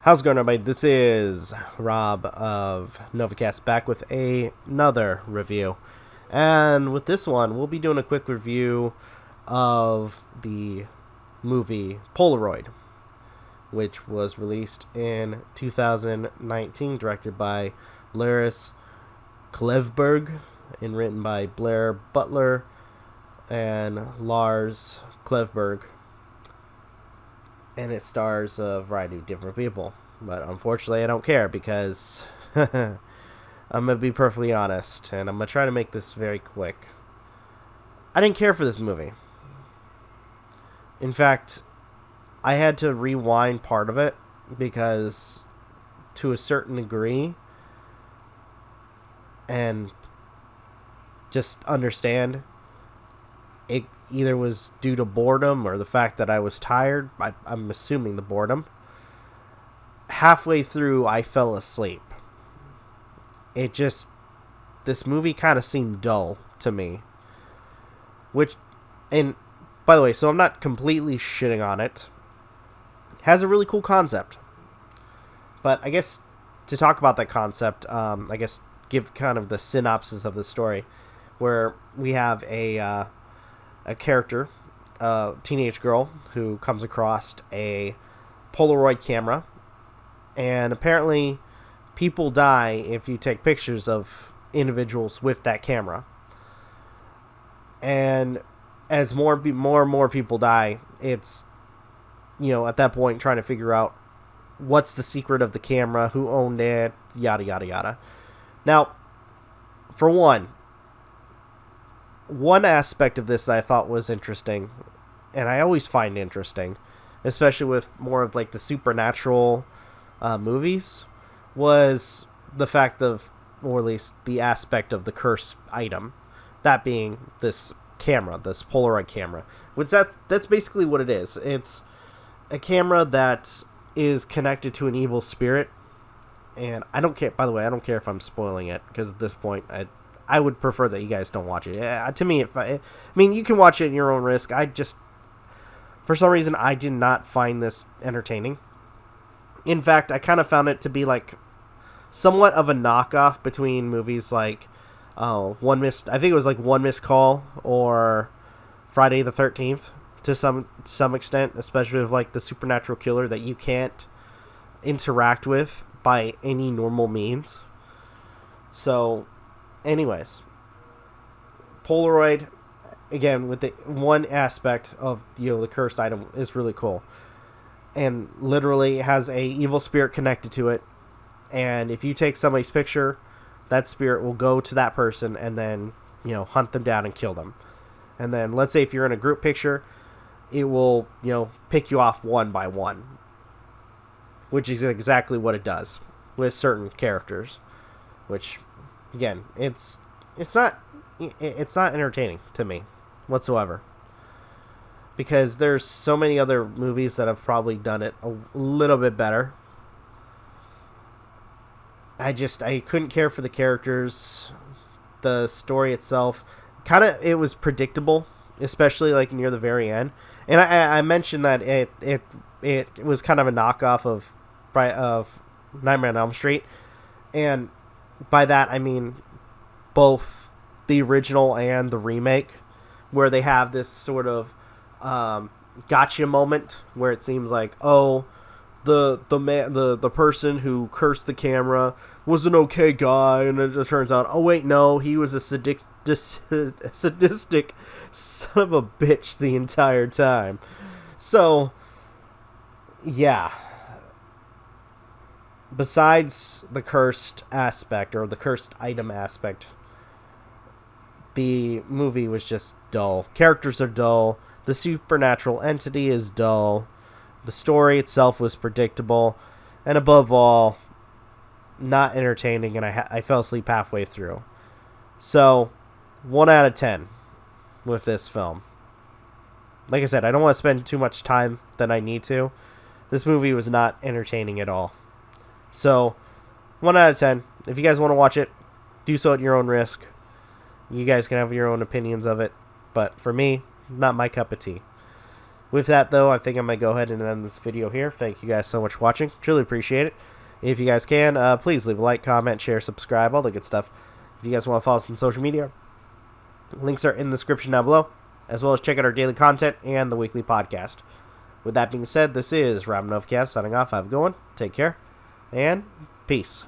How's it going, everybody? This is Rob of Novakast back with another review. And with this one, we'll be doing a quick review of the movie Polaroid, which was released in 2019, directed by Laris Klevberg and written by Blair Butler and Lars Klevberg. And it stars a variety of different people. But unfortunately, I don't care because I'm going to be perfectly honest. And I'm going to try to make this very quick. I didn't care for this movie. In fact, I had to rewind part of it because to a certain degree and just understand it either was due to boredom or the fact that I was tired. I'm assuming the boredom. Halfway through, I fell asleep. This movie kind of seemed dull to me. And by the way, so I'm not completely shitting on it. It has a really cool concept. But I guess to talk about that concept, I guess give kind of the synopsis of the story, where we have a character, a teenage girl, who comes across a Polaroid camera, and apparently people die if you take pictures of individuals with that camera. And as more and more people die, it's, at that point trying to figure out what's the secret of the camera, who owned it, yada yada yada. Now, for one aspect of this that I thought was interesting, and I always find interesting, especially with more of like the supernatural movies, was the fact of, or at least the aspect of the curse item, that being this camera, this Polaroid camera. Which that's basically what it is. It's a camera that is connected to an evil spirit, and I don't care. By the way, I don't care if I'm spoiling it, because at this point, I would prefer that you guys don't watch it. To me, you can watch it at your own risk. For some reason, I did not find this entertaining. In fact, I kind of found it to be like somewhat of a knockoff between movies like I think it was like One Missed Call or Friday the 13th to some extent, especially with like the supernatural killer that you can't interact with by any normal means. So, anyways, Polaroid, again, with the one aspect of the cursed item, is really cool, and literally has a evil spirit connected to it. And if you take somebody's picture, that spirit will go to that person and then hunt them down and kill them. And then let's say if you're in a group picture, it will pick you off one by one, which is exactly what it does with certain characters. Which, again, it's not entertaining to me whatsoever, because there's so many other movies that have probably done it a little bit better. I couldn't care for the characters. The story itself, it was predictable, especially like near the very end. And I mentioned that it was kind of a knockoff of Nightmare on Elm Street, and by that I mean both the original and the remake, where they have this sort of gotcha moment where it seems like, the person who cursed the camera was an okay guy, and it turns out, oh wait, no, he was a sadistic son of a bitch the entire time. So, yeah. Besides the cursed aspect, or the cursed item aspect, the movie was just dull. Characters are dull. The supernatural entity is dull. The story itself was predictable. And above all, not entertaining, and I fell asleep halfway through. So, 1 out of 10 with this film. Like I said, I don't want to spend too much time than I need to. This movie was not entertaining at all. So, 1 out of 10. If you guys want to watch it, do so at your own risk. You guys can have your own opinions of it. But for me, not my cup of tea. With that, though, I think I'm going to go ahead and end this video here. Thank you guys so much for watching. Truly appreciate it. If you guys can, please leave a like, comment, share, subscribe, all the good stuff. If you guys want to follow us on social media, links are in the description down below, as well as check out our daily content and the weekly podcast. With that being said, this is Novakast signing off. Have a good one. Take care, and peace.